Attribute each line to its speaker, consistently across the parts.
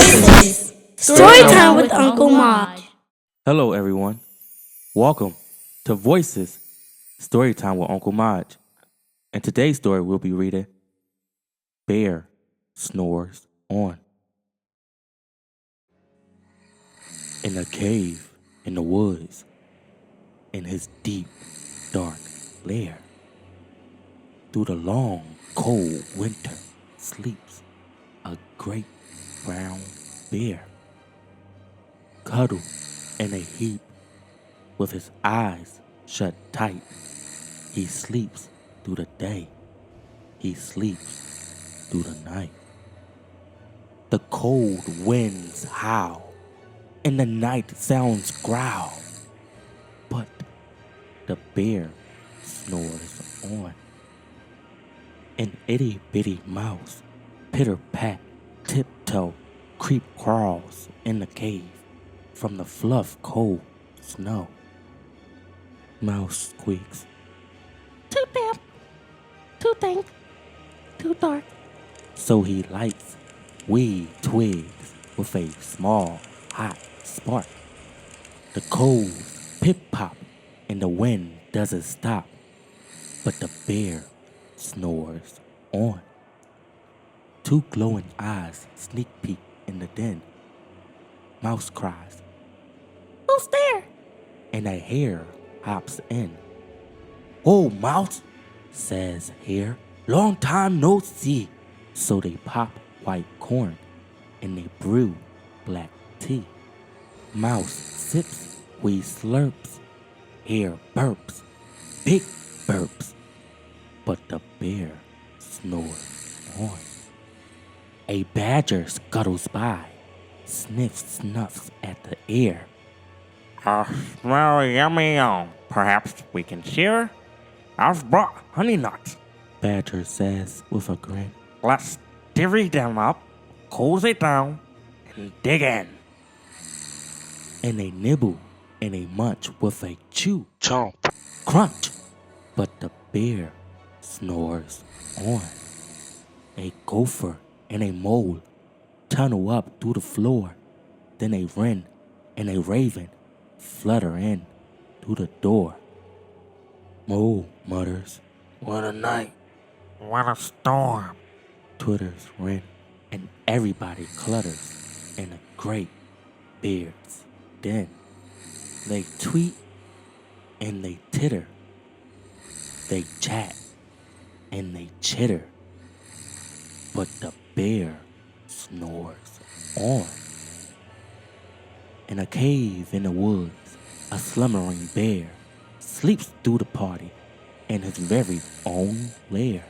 Speaker 1: Voices. Storytime with Uncle Maj.
Speaker 2: Hello, everyone. Welcome to Voices, Storytime with Uncle Maj. And today's story we'll be reading Bear Snores On. In a cave in the woods, in his deep, dark lair, through the long, cold winter sleeps a great brown bear. Cottle in a heap with his eyes shut tight. He sleeps through the day. He sleeps through the night. The cold winds howl and the night sounds growl. But the bear snores on. An itty bitty mouse, pitter pat, tiptoe, creep crawls in the cave from the fluff cold snow. Mouse squeaks,
Speaker 1: Too damp, too dank, too dark.
Speaker 2: so he lights wee twigs with a small hot spark. The coals pip-pop and the wind doesn't stop, but the bear snores on. Two glowing eyes sneak peek in the den. Mouse cries,
Speaker 1: Who's there?
Speaker 2: and a hare hops in. "Oh, Mouse," says Hare, "long time no see." So they pop white corn and they brew black tea. Mouse sips, wee slurps, Hare burps, big burps, but the bear snores on. A badger scuttles by, snuffs at the air.
Speaker 3: Smell yummy. Perhaps we can share? I've brought honey nuts.
Speaker 2: Badger says with a grin.
Speaker 3: Let's divvy them up, cozy down, and dig in.
Speaker 2: And they nibble and they munch with a chew,
Speaker 3: Chomp.
Speaker 2: crunch. But the bear snores on. A gopher and a mole tunnel up through the floor. Then a wren and a raven flutter in through the door. Mole mutters,
Speaker 3: What a night. What a storm.
Speaker 2: twitters wren, and everybody clutters in a great beard's den. They tweet and they titter. They chat and they chitter. But the bear snores on. In a cave in the woods, a slumbering bear sleeps through the party in his very own lair.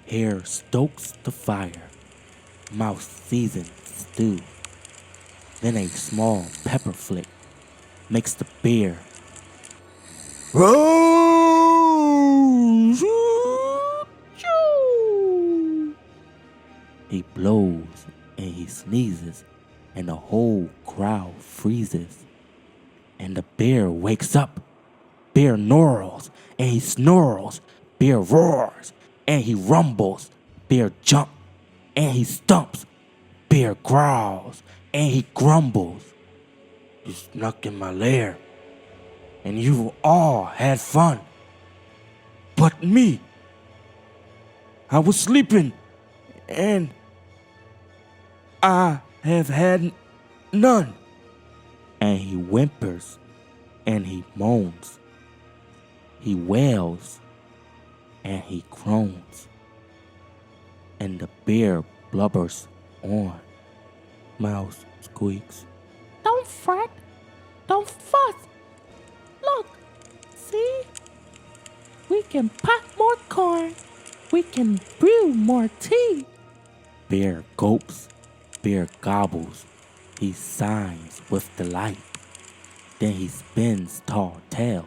Speaker 2: Hare stokes the fire, mouse seasons stew. Then a small pepper flick makes the bear He blows and he sneezes, and the whole crowd freezes. And the bear wakes up. Bear gnarls and he snarls. Bear roars and he rumbles. Bear jumps and he stumps. Bear growls and he grumbles. You snuck in my lair, and you all had fun. But me, I was sleeping, and I have had none. And he whimpers and he moans. He wails and he groans. And the bear blubbers on. Mouse squeaks.
Speaker 1: Don't fret, don't fuss. Look, see? We can pop more corn. We can brew more tea.
Speaker 2: Bear gulps. Bear gobbles. He sighs with delight. Then he spins tall tale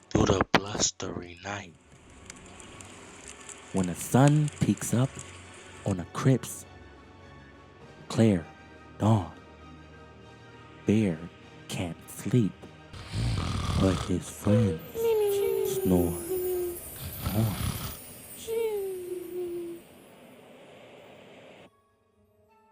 Speaker 2: through the blustery night. When the sun peeks up on a crisp, clear dawn, Bear can't sleep, but his friends snore on.